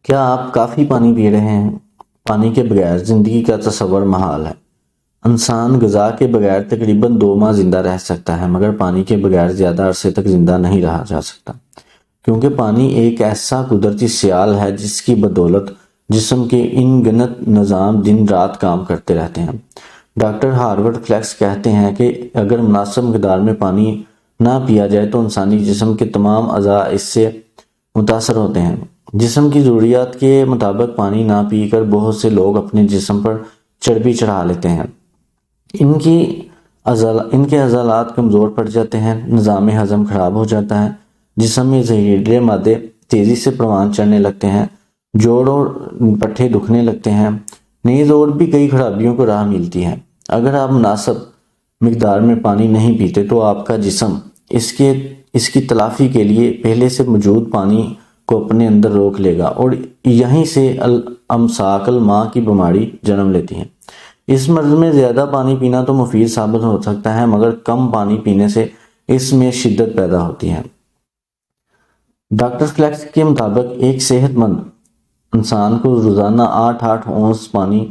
کیا آپ کافی پانی پی رہے ہیں؟ پانی کے بغیر زندگی کا تصور محال ہے۔ انسان غذا کے بغیر تقریباً 2 ماہ زندہ رہ سکتا ہے، مگر پانی کے بغیر زیادہ عرصے تک زندہ نہیں رہا جا سکتا، کیونکہ پانی ایک ایسا قدرتی سیال ہے جس کی بدولت جسم کے ان گنت نظام دن رات کام کرتے رہتے ہیں۔ ڈاکٹر ہارورڈ فلیکس کہتے ہیں کہ اگر مناسب مقدار میں پانی نہ پیا جائے تو انسانی جسم کے تمام اعضاء اس سے متاثر ہوتے ہیں۔ جسم کی ضروریات کے مطابق پانی نہ پی کر بہت سے لوگ اپنے جسم پر چربی چڑھا لیتے ہیں۔ ان کے عضلات کمزور پڑ جاتے ہیں، نظام ہضم خراب ہو جاتا ہے، جسم میں زہریلے مادے تیزی سے پروان چڑھنے لگتے ہیں، جوڑ اور پٹھے دکھنے لگتے ہیں، نیز اور بھی کئی خرابیوں کو راہ ملتی ہے۔ اگر آپ مناسب مقدار میں پانی نہیں پیتے تو آپ کا جسم اس کی تلافی کے لیے پہلے سے موجود پانی کو اپنے اندر روک لے گا اور یہیں سے امساک الماء کی بیماری جنم لیتی ہے۔ اس مرض میں زیادہ پانی پینا تو مفید ثابت ہو سکتا ہے، مگر کم پانی پینے سے اس میں شدت پیدا ہوتی ہے۔ ڈاکٹر فلیکس کے مطابق ایک صحت مند انسان کو روزانہ 8 اونس پانی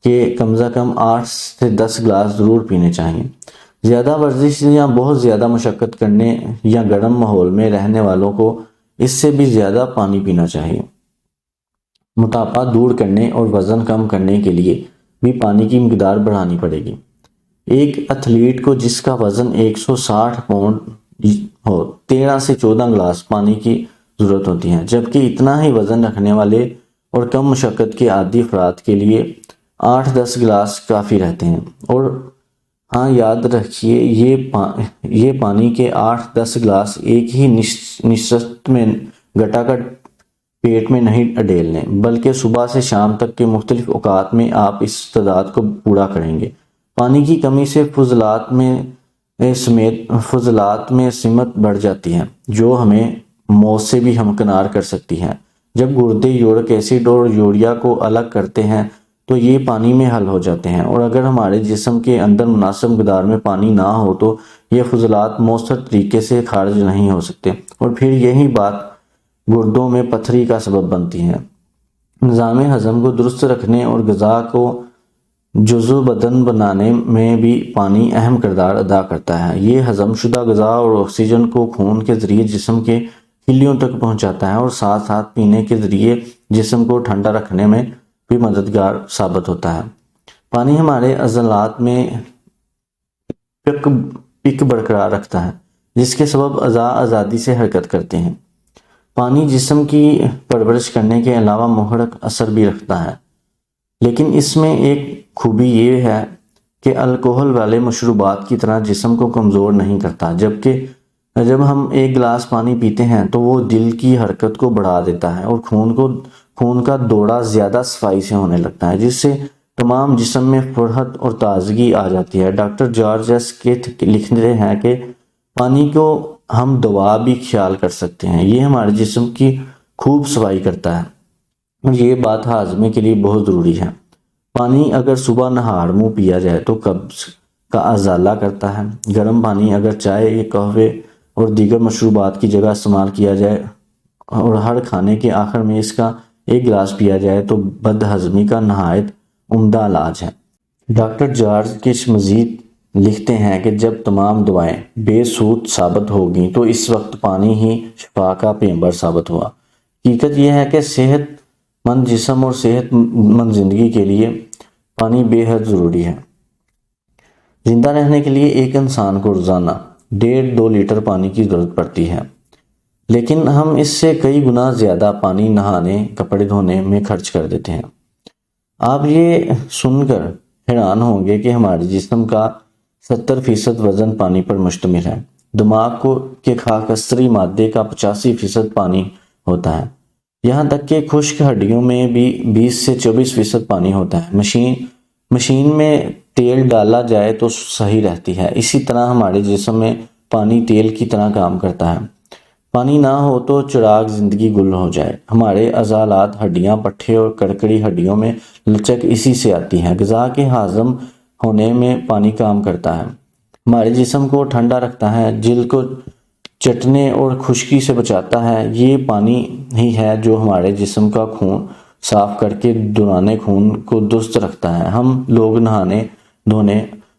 کے کم از کم 8 سے 10 گلاس ضرور پینے چاہیے۔ زیادہ ورزش یا بہت زیادہ مشقت کرنے یا گرم ماحول میں رہنے والوں کو اس سے بھی زیادہ پانی پینا چاہیے۔ موٹاپا دور کرنے اور وزن کم کرنے کے لیے بھی پانی کی مقدار بڑھانی پڑے گی۔ ایک ایتھلیٹ کو جس کا وزن 160 پاؤنڈ ہو 13 سے 14 گلاس پانی کی ضرورت ہوتی ہے، جبکہ اتنا ہی وزن رکھنے والے اور کم مشقت کے عادی افراد کے لیے 8-10 گلاس کافی رہتے ہیں۔ اور ہاں یاد رکھیے، یہ پانی کے 8-10 گلاس ایک ہی نشست میں گٹا کر پیٹ میں نہیں اڈیلنے، بلکہ صبح سے شام تک کے مختلف اوقات میں آپ اس تعداد کو پورا کریں گے۔ پانی کی کمی سے فضلات میں سمت بڑھ جاتی ہے، جو ہمیں موت سے بھی ہمکنار کر سکتی ہے۔ جب گردے یورک ایسڈ اور یوریا کو الگ کرتے ہیں تو یہ پانی میں حل ہو جاتے ہیں، اور اگر ہمارے جسم کے اندر مناسب مقدار میں پانی نہ ہو تو یہ فضلات مؤثر طریقے سے خارج نہیں ہو سکتے، اور پھر یہی بات گردوں میں پتھری کا سبب بنتی ہے۔ نظام ہضم کو درست رکھنے اور غذا کو جزو بدن بنانے میں بھی پانی اہم کردار ادا کرتا ہے۔ یہ ہضم شدہ غذا اور آکسیجن کو خون کے ذریعے جسم کے خلیوں تک پہنچاتا ہے، اور ساتھ ساتھ پینے کے ذریعے جسم کو ٹھنڈا رکھنے میں بھی مددگار ثابت ہوتا ہے۔ پانی ہمارے عضلات میں پک برقرار رکھتا ہے، جس کے سبب اعضاء آزادی سے حرکت کرتے ہیں۔ پانی جسم کی پرورش کرنے کے علاوہ محرک اثر بھی رکھتا ہے، لیکن اس میں ایک خوبی یہ ہے کہ الکحل والے مشروبات کی طرح جسم کو کمزور نہیں کرتا، جبکہ جب ہم 1 گلاس پانی پیتے ہیں تو وہ دل کی حرکت کو بڑھا دیتا ہے اور خون کا دورہ زیادہ صفائی سے ہونے لگتا ہے، جس سے تمام جسم میں فرحت اور تازگی آ جاتی ہے۔ ڈاکٹر جارج ایس کیتھ لکھتے ہیں کہ پانی کو ہم دوا بھی خیال کر سکتے ہیں، یہ ہمارے جسم کی خوب صفائی کرتا ہے، اور یہ بات ہاضمے کے لیے بہت ضروری ہے۔ پانی اگر صبح نہار منہ پیا جائے تو قبض کا ازالہ کرتا ہے۔ گرم پانی اگر چائے یا قہوے اور دیگر مشروبات کی جگہ استعمال کیا جائے اور ہر کھانے کے آخر میں اس کا 1 گلاس پیا جائے تو بد ہضمی کا نہایت عمدہ علاج ہے۔ ڈاکٹر جارج کش مزید لکھتے ہیں کہ جب تمام دوائیں بے سود ثابت ہوگیں تو اس وقت پانی ہی شفا کا پیمبر ثابت ہوا۔ حقیقت یہ ہے کہ صحت مند جسم اور صحت مند زندگی کے لیے پانی بے حد ضروری ہے۔ زندہ رہنے کے لیے ایک انسان کو روزانہ 1.5-2 لیٹر پانی کی ضرورت پڑتی ہے، لیکن ہم اس سے کئی گنا زیادہ پانی نہانے، کپڑے دھونے میں خرچ کر دیتے ہیں۔ آپ یہ سن کر حیران ہوں گے کہ ہمارے جسم کا 70% وزن پانی پر مشتمل ہے۔ دماغ کے خاکستری مادے کا 85% پانی ہوتا ہے، یہاں تک کہ خشک ہڈیوں میں بھی 20 سے 24% پانی ہوتا ہے۔ مشین میں تیل ڈالا جائے تو صحیح رہتی ہے، اسی طرح ہمارے جسم میں پانی تیل کی طرح کام کرتا ہے۔ پانی نہ ہو تو چراغ زندگی گل ہو جائے۔ ہمارے عضلات، ہڈیاں، پٹھے اور کڑکڑی ہڈیوں میں لچک اسی سے آتی ہے۔ غذا کے ہضم ہونے میں پانی کام کرتا ہے، ہمارے جسم کو ٹھنڈا رکھتا ہے، جلد کو چٹنے اور خشکی سے بچاتا ہے۔ یہ پانی ہی ہے جو ہمارے جسم کا خون صاف کر کے دوران خون کو درست رکھتا ہے۔ ہم لوگ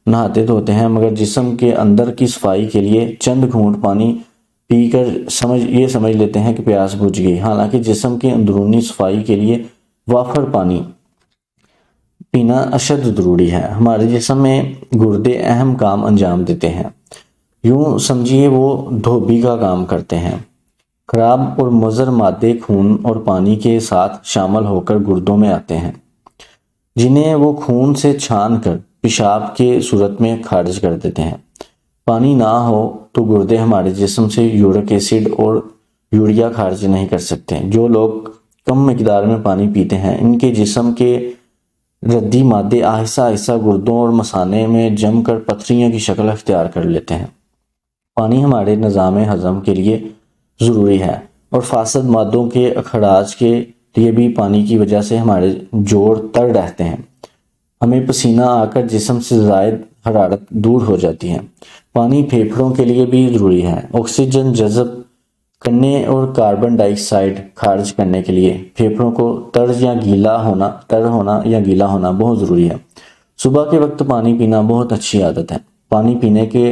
نہاتے دھوتے ہیں، مگر جسم کے اندر کی صفائی کے لیے چند گھونٹ پانی پی کر یہ سمجھ لیتے ہیں کہ پیاس بجھ گئی، حالانکہ جسم کے اندرونی صفائی کے لیے وافر پانی پینا اشد ضروری ہے۔ ہمارے جسم میں گردے اہم کام انجام دیتے ہیں، یوں سمجھیے وہ دھوبی کا کام کرتے ہیں۔ خراب اور مضر مادے خون اور پانی کے ساتھ شامل ہو کر گردوں میں آتے ہیں، جنہیں وہ خون سے چھان کر پیشاب کے صورت میں خارج کر دیتے ہیں۔ پانی نہ ہو تو گردے ہمارے جسم سے یورک ایسڈ اور یوریا خارج نہیں کر سکتے۔ جو لوگ کم مقدار میں پانی پیتے ہیں، ان کے جسم کے ردی مادے آہستہ آہستہ گردوں اور مثانے میں جم کر پتھریوں کی شکل اختیار کر لیتے ہیں۔ پانی ہمارے نظام ہضم کے لیے ضروری ہے اور فاسد مادوں کے اخراج کے لیے بھی پانی کی وجہ سے ہمارے جوڑ تر رہتے ہیں۔ ہمیں پسینہ آ کر جسم سے زائد حرارت دور ہو جاتی ہے۔ پانی پھیپھڑوں کے لیے بھی ضروری ہے۔ آکسیجن جذب کرنے اور کاربن ڈائی آکسائیڈ خارج کرنے کے لیے پھیپھڑوں کو تر ہونا یا گیلا ہونا بہت ضروری ہے۔ صبح کے وقت پانی پینا بہت اچھی عادت ہے۔ پانی پینے کے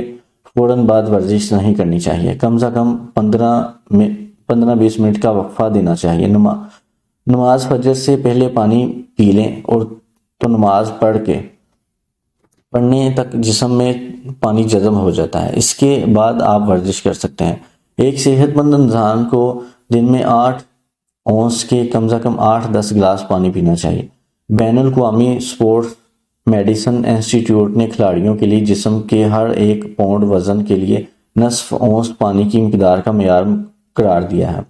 فوراً بعد ورزش نہیں کرنی چاہیے، کم سے کم 15-20 منٹ کا وقفہ دینا چاہیے۔ نماز فجر سے پہلے پانی پی لیں اور تو نماز پڑھنے تک جسم میں پانی جذب ہو جاتا ہے۔ اس کے بعد آپ ورزش کر سکتے ہیں۔ ایک صحت مند انسان کو دن میں 8 اونس کے کم سے کم 8-10 گلاس پانی پینا چاہیے۔ بین الاقوامی اسپورٹس میڈیسن انسٹی ٹیوٹ نے کھلاڑیوں کے لیے جسم کے ہر 1 پاؤنڈ وزن کے لیے نصف اونس پانی کی مقدار کا معیار قرار دیا ہے۔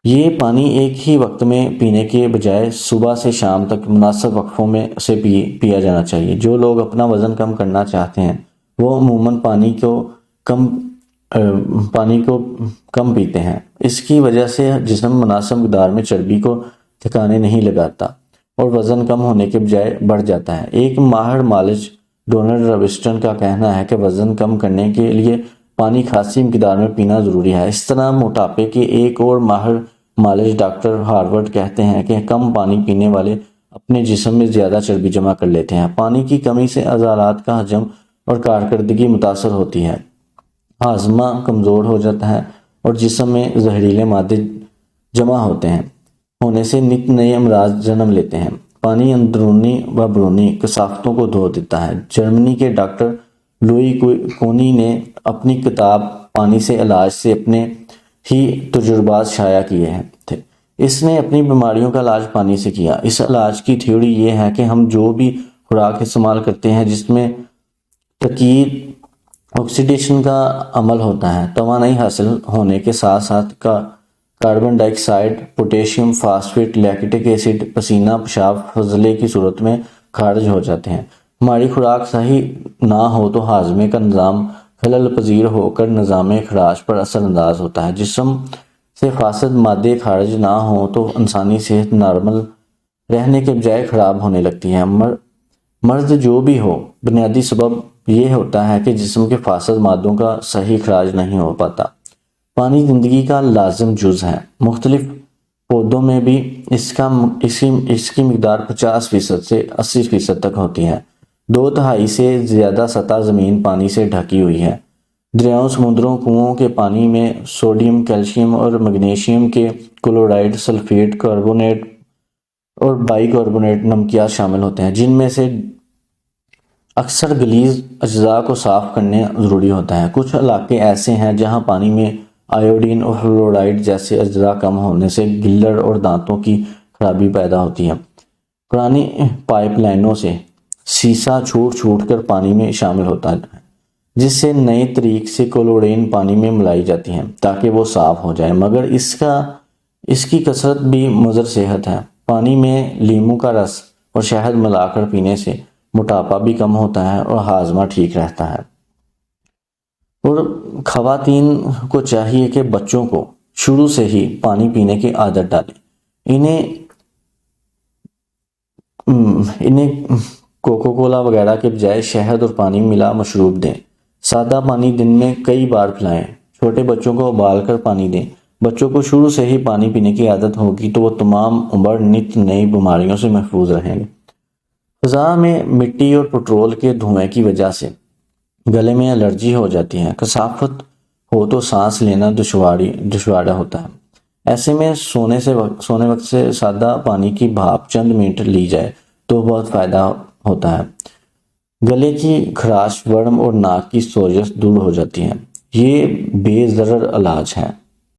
یہ پانی ایک ہی وقت میں پینے کے بجائے صبح سے شام تک مناسب وقفوں میں سے پیا جانا چاہیے۔ جو لوگ اپنا وزن کم کرنا چاہتے ہیں وہ عموماً پانی کو کم پیتے ہیں۔ اس کی وجہ سے جسم مناسب مقدار میں چربی کو ٹھکانے نہیں لگاتا اور وزن کم ہونے کے بجائے بڑھ جاتا ہے۔ ایک ماہر مالج ڈونلڈ رابسٹن کا کہنا ہے کہ وزن کم کرنے کے لیے پانی خاصی مقدار میں پینا ضروری ہے۔ اس طرح موٹاپے کے ایک اور ماہر مالج ڈاکٹر ہارورڈ کہتے ہیں کہ کم پانی پینے والے اپنے جسم میں زیادہ چربی جمع کر لیتے ہیں۔ پانی کی کمی سے عضلات کا حجم اور کارکردگی متاثر ہوتی ہے، ہاضمہ کمزور ہو جاتا ہے اور جسم میں زہریلے مادے جمع ہونے سے نت نئے امراض جنم لیتے ہیں۔ پانی اندرونی و بیرونی کثافتوں کو دھو دیتا ہے۔ جرمنی کے ڈاکٹر لوئی کونی نے اپنی کتاب پانی سے علاج سے اپنے ہی تجربات شائع کیے تھے۔ اس نے اپنی بیماریوں کا علاج پانی سے کیا۔ اس علاج کی تھیوری یہ ہے کہ ہم جو بھی خوراک استعمال کرتے ہیں جس میں تقید آکسیڈیشن کا عمل ہوتا ہے، توانائی حاصل ہونے کے ساتھ ساتھ carbon dioxide, potassium, phosphate, lactic acid, پسینہ، پیشاب فضلے کی صورت میں خارج ہو جاتے ہیں۔ ہماری خوراک صحیح نہ ہو تو ہاضمے کا نظام خلل پذیر ہو کر نظام اخراج پر اثر انداز ہوتا ہے۔ جسم سے فاسد مادے خارج نہ ہوں تو انسانی صحت نارمل رہنے کے بجائے خراب ہونے لگتی ہے۔ مرض جو بھی ہو، بنیادی سبب یہ ہوتا ہے کہ جسم کے فاسد مادوں کا صحیح اخراج نہیں ہو پاتا۔ پانی زندگی کا لازم جز ہے۔ مختلف پودوں میں بھی اس کی مقدار 50% سے 80% تک ہوتی ہے۔ 2/3 سے زیادہ سطح زمین پانی سے ڈھکی ہوئی ہے۔ دریاؤں، سمندروں، کنوؤں کے پانی میں سوڈیم، کیلشیم اور میگنیشیم کے کلورائڈ، سلفیٹ، کاربونیٹ اور بائی کاربونیٹ نمکیات شامل ہوتے ہیں، جن میں سے اکثر غلیظ اجزاء کو صاف کرنا ضروری ہوتا ہے۔ کچھ علاقے ایسے ہیں جہاں پانی میں آیوڈین اور فلورائڈ جیسے اجزاء کم ہونے سے گلر اور دانتوں کی خرابی پیدا ہوتی ہے۔ پرانی پائپ لائنوں سے سیسا چھوٹ کر پانی میں شامل ہوتا ہے، جس سے نئے طریق سے کلورین پانی میں ملائی جاتی ہے تاکہ وہ صاف ہو جائے، مگر اس کی کثرت بھی مضر صحت ہے۔ پانی میں لیموں کا رس اور شہد ملا کر پینے سے موٹاپا بھی کم ہوتا ہے اور ہاضمہ ٹھیک رہتا ہے۔ اور خواتین کو چاہیے کہ بچوں کو شروع سے ہی پانی پینے کی عادت ڈالیں۔ انہیں کوکو کولا وغیرہ کے بجائے شہد اور پانی ملا مشروب دیں۔ سادہ پانی دن میں کئی بار پلائیں۔ چھوٹے بچوں کو ابال کر پانی دیں۔ بچوں کو شروع سے ہی پانی پینے کی عادت ہوگی تو وہ تمام عمر نت نئی بیماریوں سے محفوظ رہیں گے۔ فضا میں مٹی اور پٹرول کے دھوئیں کی وجہ سے گلے میں الرجی ہو جاتی ہے۔ کثافت ہو تو سانس لینا دشوار ہوتا ہے۔ ایسے میں سونے وقت سے سادہ پانی کی بھاپ چند منٹ لی جائے تو بہت فائدہ ہوتا ہے۔ گلے کی خراش، ورم اور ناک کی سوزش دور ہو جاتی ہے۔ یہ بے ضرر علاج ہے۔